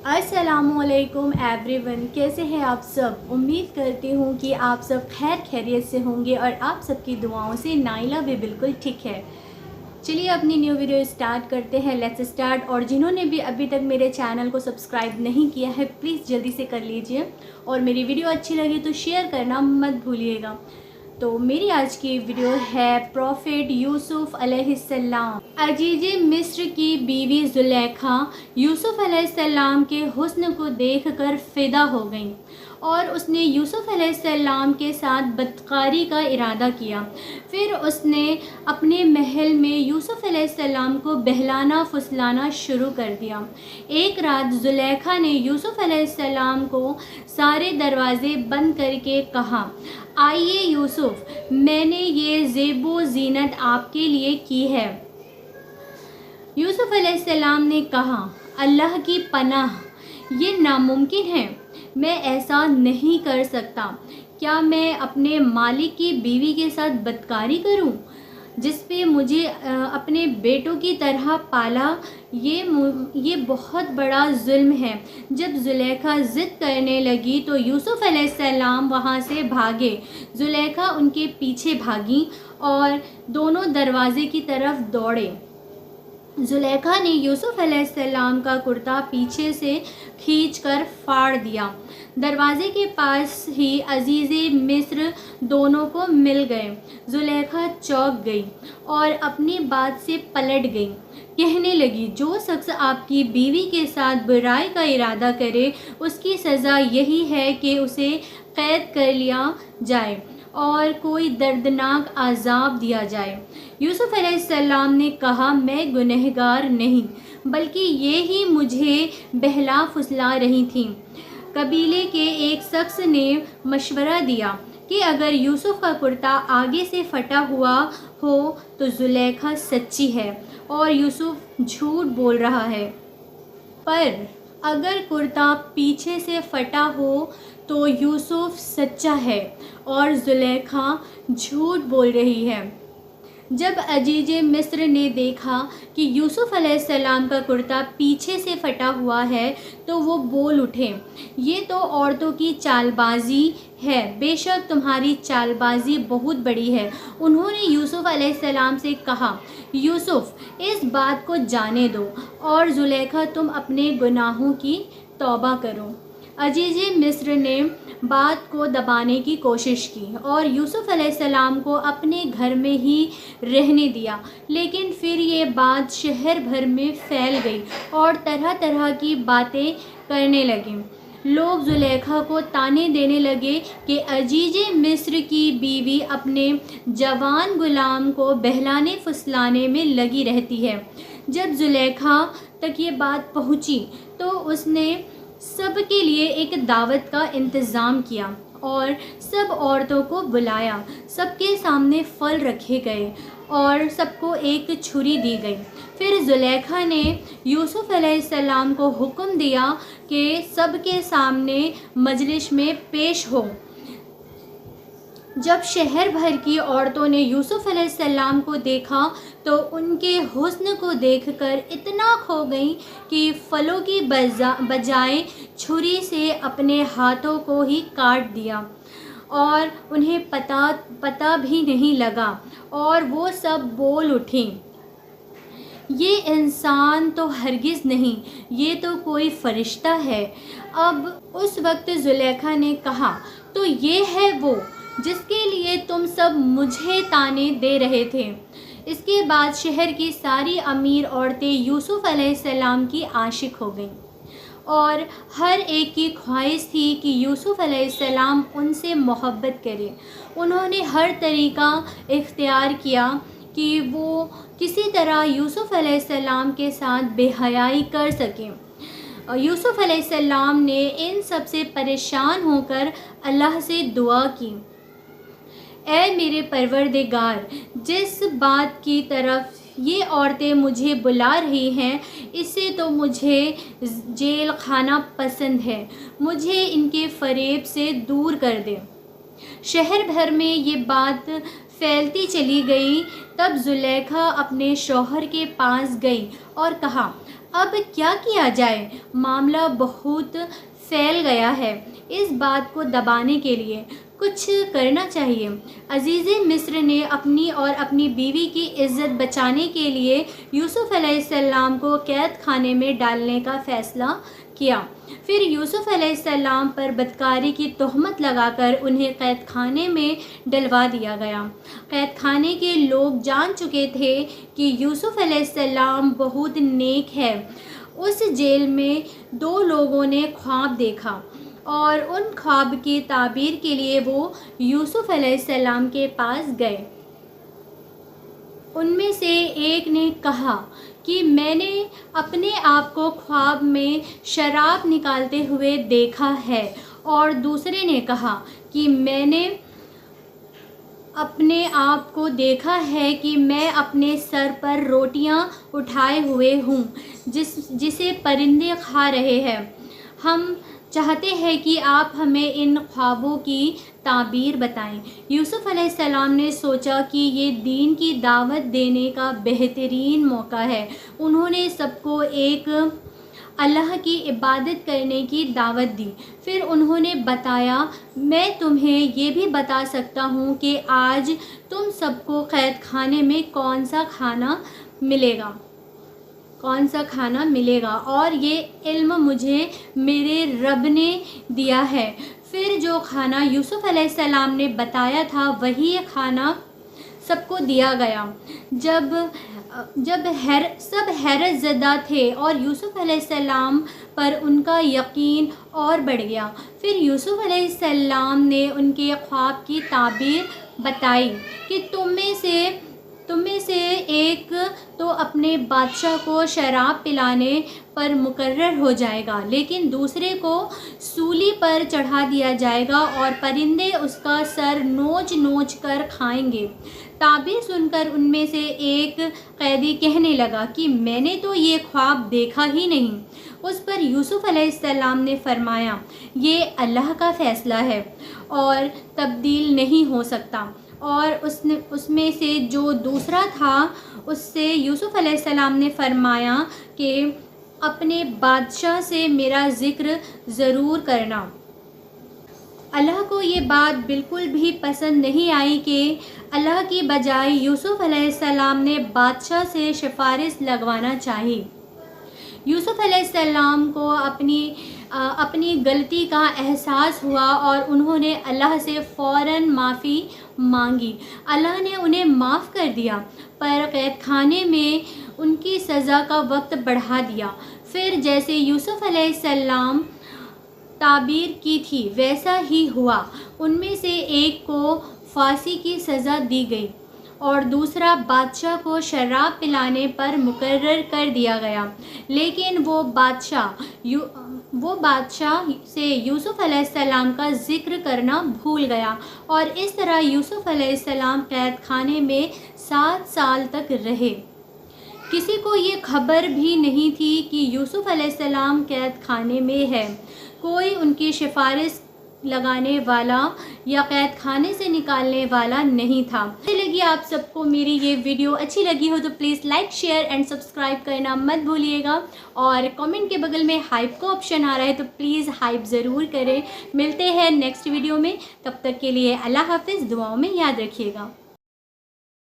अस्सलामु अलैकुम एवरीवन, कैसे हैं आप सब। उम्मीद करती हूँ कि आप सब खैर खैरियत से होंगे और आप सबकी दुआओं से नाइला भी बिल्कुल ठीक है। चलिए अपनी न्यू वीडियो स्टार्ट करते हैं। Let's start. और जिन्होंने भी अभी तक मेरे चैनल को सब्सक्राइब नहीं किया है प्लीज़ जल्दी से कर लीजिए, और मेरी वीडियो अच्छी लगी तो शेयर करना मत भूलिएगा। तो मेरी आज की वीडियो है प्रॉफिट यूसुफ अलैहिस्सलाम। अजीज मिस्र की बीवी जुलेखा यूसुफ अलैहिस्सलाम के हुस्न को देखकर फ़िदा हो गई और उसने यूसुफ अलैहिस्सलाम के साथ बदकारी का इरादा किया। फिर उसने अपने महल में यूसुफ अलैहिस्सलाम को बहलाना फुसलाना शुरू कर दिया। एक रात जुलेखा ने यूसुफ अलैहिस्सलाम को सारे दरवाज़े बंद करके कहा, आइए यूसुफ, मैंने ये ज़ेबो ज़ीनत आपके लिए की है। यूसुफ अलैहिस्सलाम ने कहा, अल्लाह की पनाह, ये नामुमकिन है, मैं ऐसा नहीं कर सकता। क्या मैं अपने मालिक की बीवी के साथ बदकारी करूं, जिस पे मुझे अपने बेटों की तरह पाला? ये बहुत बड़ा जुल्म है। जब जुलेखा ज़िद करने लगी तो यूसुफ अलैहिस्सलाम वहाँ से भागे। जुलेखा उनके पीछे भागी और दोनों दरवाज़े की तरफ दौड़े। जुलेखा ने यूसुफ अलैहिस्सलाम का कुर्ता पीछे से खींचकर फाड़ दिया। दरवाज़े के पास ही अजीज़े मिस्र दोनों को मिल गए। जुलेखा चौंक गई और अपनी बात से पलट गई। कहने लगी, जो शख्स आपकी बीवी के साथ बुराई का इरादा करे उसकी सज़ा यही है कि उसे कैद कर लिया जाए और कोई दर्दनाक अज़ाब दिया जाए। यूसुफ अलैहिस्सलाम ने कहा, मैं गुनहगार नहीं बल्कि ये ही मुझे बहला फुसला रही थी। कबीले के एक शख्स ने मशवरा दिया कि अगर यूसुफ का कुर्ता आगे से फटा हुआ हो तो जुलेखा सच्ची है और यूसुफ झूठ बोल रहा है, पर अगर कुर्ता पीछे से फटा हो तो यूसुफ सच्चा है और जुलेखा झूठ बोल रही है। जब अजीज मिस्र ने देखा कि यूसुफ अलैहिस्सलाम का कुर्ता पीछे से फटा हुआ है तो वो बोल उठे, ये तो औरतों की चालबाजी है, बेशक तुम्हारी चालबाजी बहुत बड़ी है। उन्होंने यूसुफ अलैहिस्सलाम से कहा, यूसुफ, इस बात को जाने दो और जुलेखा, तुम अपने गुनाहों की तौबा करो। अजीज मिस्र ने बात को दबाने की कोशिश की और यूसुफ अलैहिस्सलाम को अपने घर में ही रहने दिया, लेकिन फिर ये बात शहर भर में फैल गई और तरह तरह की बातें करने लगे। लोग जुलेखा को ताने देने लगे कि अजीज मिस्र की बीवी अपने जवान गुलाम को बहलाने फुसलाने में लगी रहती है। जब जुलेखा तक ये बात पहुंची तो उसने सब के लिए एक दावत का इंतज़ाम किया और सब औरतों को बुलाया। सबके सामने फल रखे गए और सबको एक छुरी दी गई। फिर जुलेखा ने यूसुफ अलैहिस्सलाम को हुक्म दिया कि सबके सामने मजलिस में पेश हो। जब शहर भर की औरतों ने यूसुफ अलैहिस्सलाम को देखा तो उनके हुस्न को देखकर इतना खो गई कि फलों की बजाय छुरी से अपने हाथों को ही काट दिया और उन्हें पता भी नहीं लगा और वो सब बोल उठी, ये इंसान तो हरगिज़ नहीं, ये तो कोई फरिश्ता है। अब उस वक्त जुलेखा ने कहा, तो ये है वो जिसके लिए तुम सब मुझे ताने दे रहे थे। इसके बाद शहर की सारी अमीर औरतें यूसुफ अलैहिस्सलाम की आशिक हो गईं और हर एक की ख्वाहिश थी कि यूसुफ अलैहिस्सलाम उनसे मोहब्बत करे। उन्होंने हर तरीका इख्तियार किया कि वो किसी तरह यूसुफ अलैहिस्सलाम के साथ बेहयाई कर सकें। यूसुफ अलैहिस्सलाम ने इन सब से परेशान होकर अल्लाह से दुआ की, ऐ मेरे परवरदिगार, जिस बात की तरफ ये औरतें मुझे बुला रही हैं इससे तो मुझे जेल खाना पसंद है, मुझे इनके फरेब से दूर कर दे। शहर भर में ये बात फैलती चली गई। तब जुलेखा अपने शौहर के पास गई और कहा, اب کیا کیا جائے؟ معاملہ بہت پھیل گیا ہے، اس بات کو دبانے کے لیے کچھ کرنا چاہیے۔ عزیز مصر نے اپنی اور اپنی بیوی کی عزت بچانے کے لیے یوسف علیہ السلام کو قید خانے میں ڈالنے کا فیصلہ کیا۔ پھر یوسف علیہ السلام پر بدکاری کی تہمت لگا کر انہیں قید خانے میں ڈلوا دیا گیا۔ قید خانے کے لوگ جان چکے تھے کہ یوسف علیہ السلام بہت نیک ہے۔ اس جیل میں 2 لوگوں نے خواب دیکھا اور ان خواب کی تعبیر کے لیے وہ یوسف علیہ السلام کے پاس گئے۔ ان میں سے ایک نے کہا کہ میں نے اپنے آپ کو خواب میں شراب نکالتے ہوئے دیکھا ہے، اور دوسرے نے کہا کہ میں نے اپنے آپ کو دیکھا ہے کہ میں اپنے سر پر روٹیاں اٹھائے ہوئے ہوں جسے پرندے کھا رہے ہیں۔ ہم چاہتے ہیں کہ آپ ہمیں ان خوابوں کی تعبیر بتائیں۔ یوسف علیہ السلام نے سوچا کہ یہ دین کی دعوت دینے کا بہترین موقع ہے۔ انہوں نے سب کو ایک اللہ کی عبادت کرنے کی دعوت دی۔ پھر انہوں نے بتایا، میں تمہیں یہ بھی بتا سکتا ہوں کہ آج تم سب کو قید خانے میں کون سا کھانا ملے گا، اور یہ علم مجھے میرے رب نے دیا ہے۔ پھر جو کھانا یوسف علیہ السلام نے بتایا تھا وہی کھانا سب کو دیا گیا۔ جب سب حیرت زدہ تھے اور یوسف علیہ السلام پر ان کا یقین اور بڑھ گیا۔ پھر یوسف علیہ السلام نے ان کے خواب کی تعبیر بتائی کہ تم میں سے ایک تو اپنے بادشاہ کو شراب پلانے پر مقرر ہو جائے گا، لیکن دوسرے کو سولی پر چڑھا دیا جائے گا اور پرندے اس کا سر نوچ نوچ کر کھائیں گے۔ تعبیر سن کر ان میں سے ایک قیدی کہنے لگا کہ میں نے تو یہ خواب دیکھا ہی نہیں۔ اس پر یوسف علیہ السلام نے فرمایا، یہ اللہ کا فیصلہ ہے اور تبدیل نہیں ہو سکتا۔ اور اس میں سے جو دوسرا تھا اس سے یوسف علیہ السلام نے فرمایا کہ اپنے بادشاہ سے میرا ذکر ضرور کرنا۔ اللہ کو یہ بات بالکل بھی پسند نہیں آئی کہ اللہ کی بجائے یوسف علیہ السلام نے بادشاہ سے سفارش لگوانا چاہی۔ یوسف علیہ السلام کو اپنی غلطی کا احساس ہوا اور انہوں نے اللہ سے فوراً معافی مانگی۔ اللہ نے انہیں معاف کر دیا، پر قید خانے میں ان کی سزا کا وقت بڑھا دیا۔ پھر جیسے یوسف علیہ السلام تعبیر کی تھی ویسا ہی ہوا۔ ان میں سے ایک کو پھانسی کی سزا دی گئی اور دوسرا بادشاہ کو شراب پلانے پر مقرر کر دیا گیا، لیکن وہ بادشاہ سے یوسف علیہ السلام کا ذکر کرنا بھول گیا، اور اس طرح یوسف علیہ السلام قید خانے میں 7 سال تک رہے۔ کسی کو یہ خبر بھی نہیں تھی کہ یوسف علیہ السلام قید خانے میں ہے۔ کوئی ان کی سفارش لگانے والا یا قید خانے سے نکالنے والا نہیں تھا۔ اچھی لگی آپ سب کو میری یہ ویڈیو، اچھی لگی ہو تو please like, share and subscribe کرنا مت بھولیے گا، اور کمنٹ کے بغل میں ہائپ کا آپشن آ رہا ہے تو پلیز ہائپ ضرور کریں۔ ملتے ہیں نیکسٹ ویڈیو میں، تب تک کے لیے اللہ حافظ، دعاؤں میں یاد رکھیے گا۔